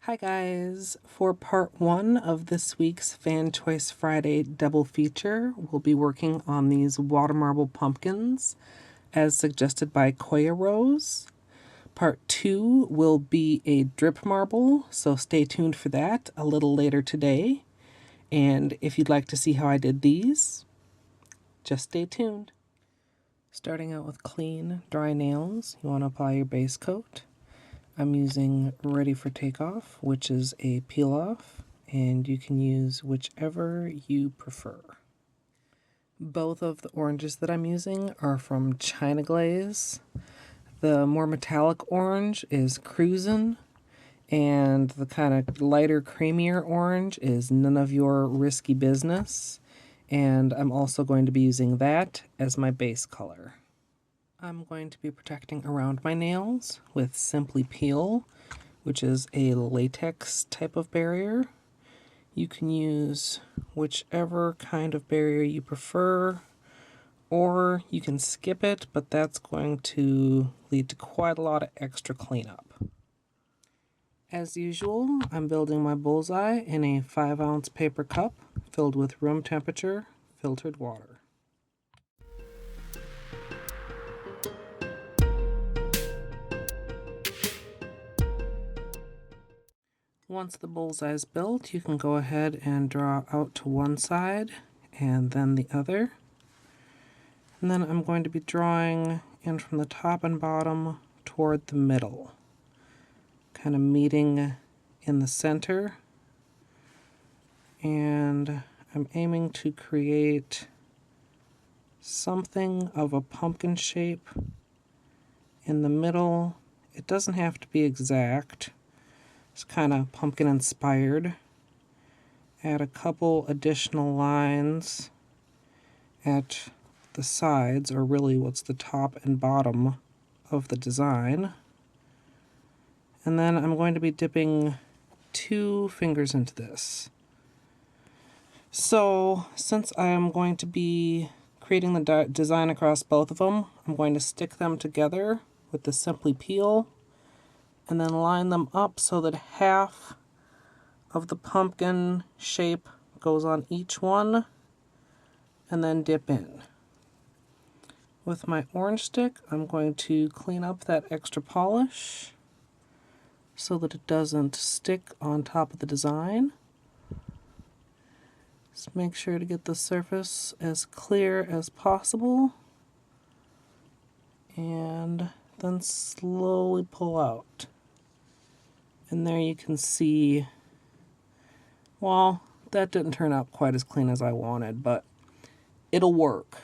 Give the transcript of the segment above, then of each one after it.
Hi guys! For part 1 of this week's Fan Choice Friday double feature, we'll be working on these water marble pumpkins as suggested by Koya Rose. Part 2 will be a drip marble, so stay tuned for that a little later today. And if you'd like to see how I did these, just stay tuned. Starting out with clean, dry nails, you want to apply your base coat. I'm using Ready for Takeoff, which is a peel-off, and you can use whichever you prefer. Both of the oranges that I'm using are from China Glaze. The more metallic orange is Cruisin', and the kind of lighter, creamier orange is None of Your Risky Business, and I'm also going to be using that as my base color. I'm going to be protecting around my nails with Simply Peel, which is a latex type of barrier. You can use whichever kind of barrier you prefer, or you can skip it, but that's going to lead to quite a lot of extra cleanup. As usual, I'm building my bullseye in a 5-ounce paper cup filled with room temperature filtered water. Once the bullseye is built, you can go ahead and draw out to one side and then the other. And then I'm going to be drawing in from the top and bottom toward the middle, kind of meeting in the center. And I'm aiming to create something of a pumpkin shape in the middle. It doesn't have to be exact. It's kind of pumpkin inspired. Add a couple additional lines at the sides, or really what's the top and bottom of the design. And then I'm going to be dipping 2 fingers into this. So since I am going to be creating the design across both of them, I'm going to stick them together with the Simply Peel and then line them up so that half of the pumpkin shape goes on each one, and then dip in. With my orange stick, I'm going to clean up that extra polish so that it doesn't stick on top of the design. Just make sure to get the surface as clear as possible, and then slowly pull out. And there you can see, well, that didn't turn out quite as clean as I wanted, but it'll work.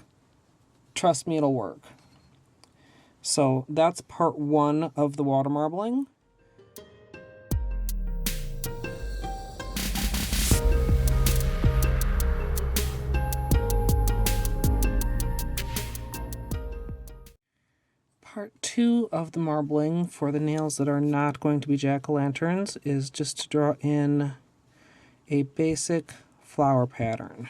Trust me, it'll work. So that's part 1 of the water marbling. Part 2 of the marbling for the nails that are not going to be jack-o'-lanterns is just to draw in a basic flower pattern.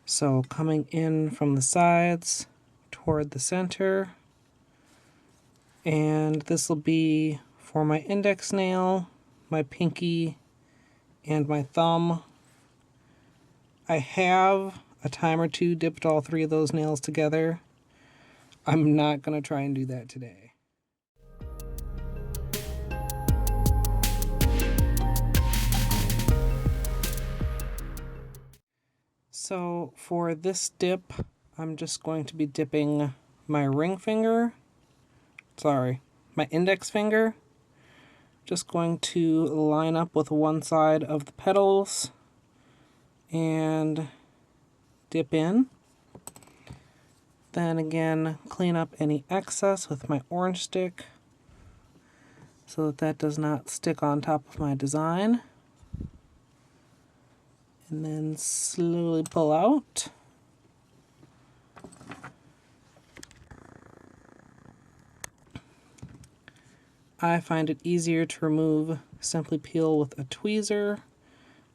So coming in from the sides toward the center, and this will be for my index nail, my pinky, and my thumb. I have a time or two dipped all 3 of those nails together. I'm not going to try and do that today. So for this dip, I'm just going to be dipping my my index finger. Just going to line up with one side of the petals and dip in. Then again, clean up any excess with my orange stick so that that does not stick on top of my design. And then slowly pull out. I find it easier to remove Simply Peel with a tweezer,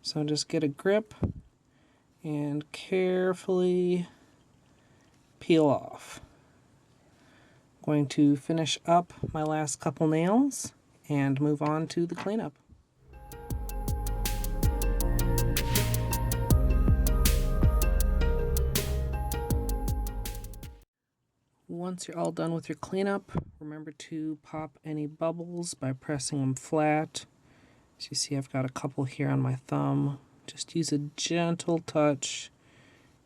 so just get a grip and carefully peel off. I'm going to finish up my last couple nails and move on to the cleanup. once you're all done with your cleanup, remember to pop any bubbles by pressing them flat. As you see, I've got a couple here on my thumb. Just use a gentle touch.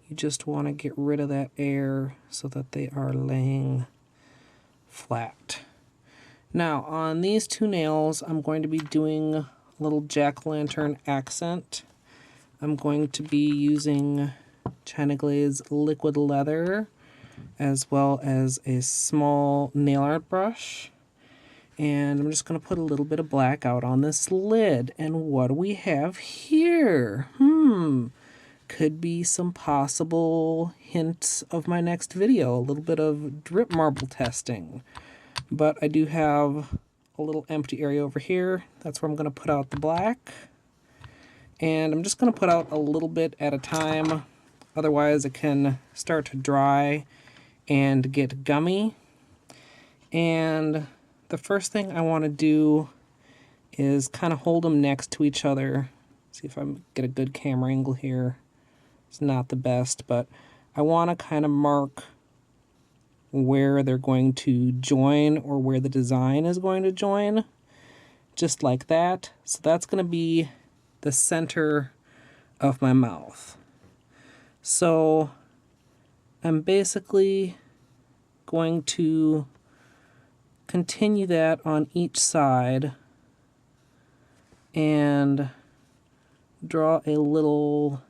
You just want to get rid of that air so that they are laying flat. Now, on these two nails, I'm going to be doing a little jack-o'-lantern accent. I'm going to be using China Glaze liquid leather, as well as a small nail art brush. And I'm just going to put a little bit of black out on this lid. And what do we have here? Could be some possible hints of my next video. A little bit of drip marble testing. But I do have a little empty area over here. That's where I'm going to put out the black. And I'm just going to put out a little bit at a time. Otherwise it can start to dry and get gummy. And the first thing I want to do is kind of hold them next to each other. See if I get a good camera angle here. It's not the best, but I want to kind of mark where they're going to join or where the design is going to join. Just like that. So that's going to be the center of my mouth. So I'm basically going to continue that on each side and draw a little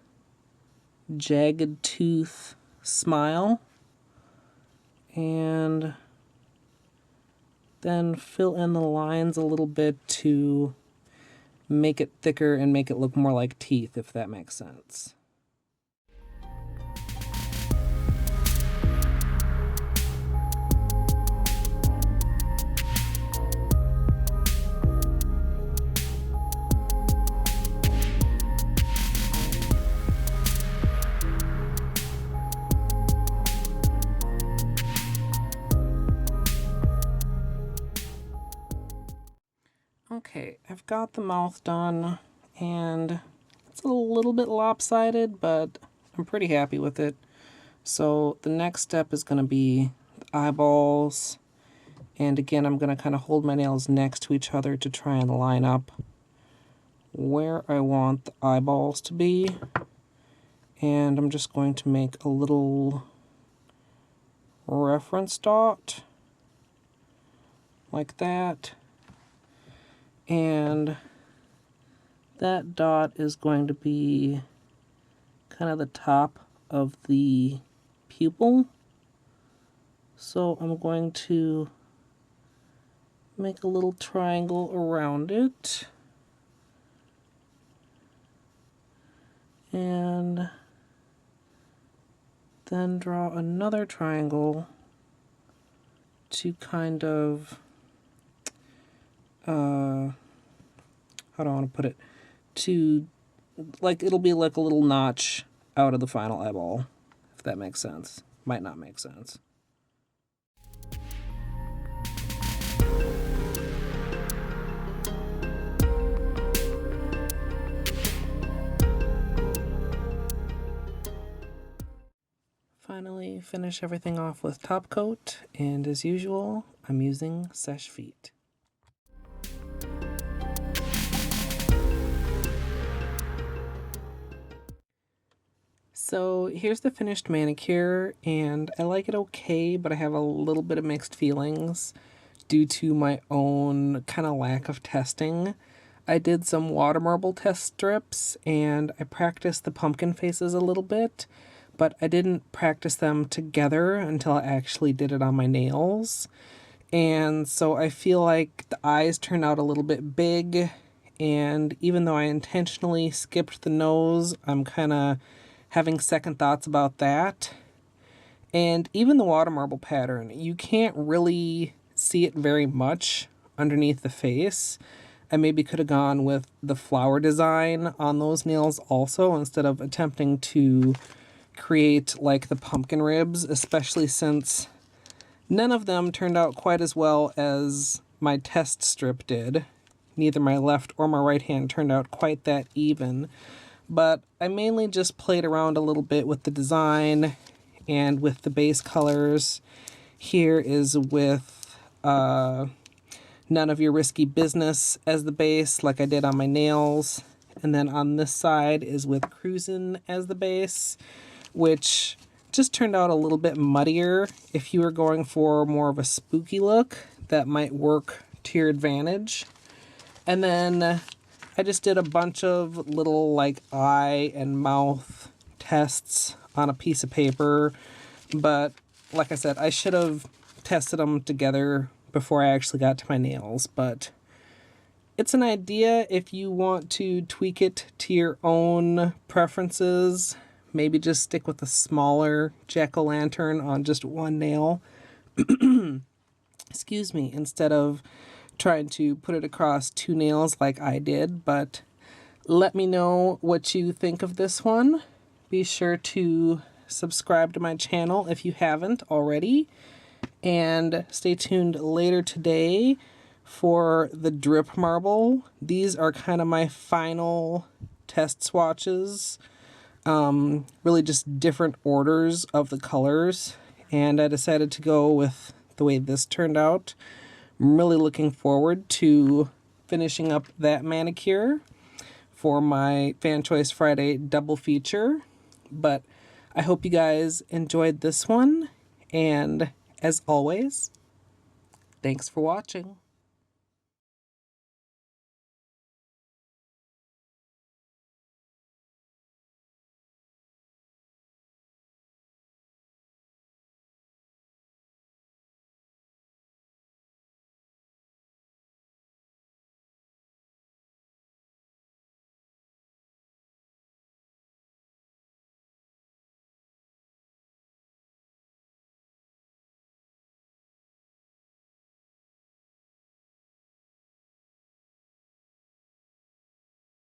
jagged tooth smile, and then fill in the lines a little bit to make it thicker and make it look more like teeth, if that makes sense. Okay, I've got the mouth done, and it's a little bit lopsided, but I'm pretty happy with it. So the next step is going to be the eyeballs, and again, I'm going to kind of hold my nails next to each other to try and line up where I want the eyeballs to be. And I'm just going to make a little reference dot like that. And that dot is going to be kind of the top of the pupil. So I'm going to make a little triangle around it. And then draw another triangle to kind of how do I want to put it? To, like, it'll be like a little notch out of the final eyeball, if that makes sense. Might not make sense. Finally, finish everything off with top coat, and as usual, I'm using Seche Vite. So here's the finished manicure, and I like it okay, but I have a little bit of mixed feelings due to my own kind of lack of testing. I did some water marble test strips, and I practiced the pumpkin faces a little bit, but I didn't practice them together until I actually did it on my nails. And so I feel like the eyes turned out a little bit big, and even though I intentionally skipped the nose, I'm kind of having second thoughts about that. And even the water marble pattern, you can't really see it very much underneath the face. I maybe could have gone with the flower design on those nails also, instead of attempting to create like the pumpkin ribs, especially since none of them turned out quite as well as my test strip did. Neither my left or my right hand turned out quite that even. But I mainly just played around a little bit with the design and with the base colors. here is with None of Your Risky Business as the base, like I did on my nails. And then on this side is with Cruisin' as the base, which just turned out a little bit muddier. If you were going for more of a spooky look, that might work to your advantage. And then I just did a bunch of little like eye and mouth tests on a piece of paper. But like I said, I should have tested them together before I actually got to my nails. But it's an idea if you want to tweak it to your own preferences. Maybe just stick with a smaller jack-o'-lantern on just one nail. Excuse me, instead of trying to put it across two nails like I did. But let me know what you think of this one. Be sure to subscribe to my channel if you haven't already. And stay tuned later today for the drip marble. These are kind of my final test swatches. Really just different orders of the colors. And I decided to go with the way this turned out. I'm really looking forward to finishing up that manicure for my Fan Choice Friday double feature. But I hope you guys enjoyed this one. And as always, thanks for watching.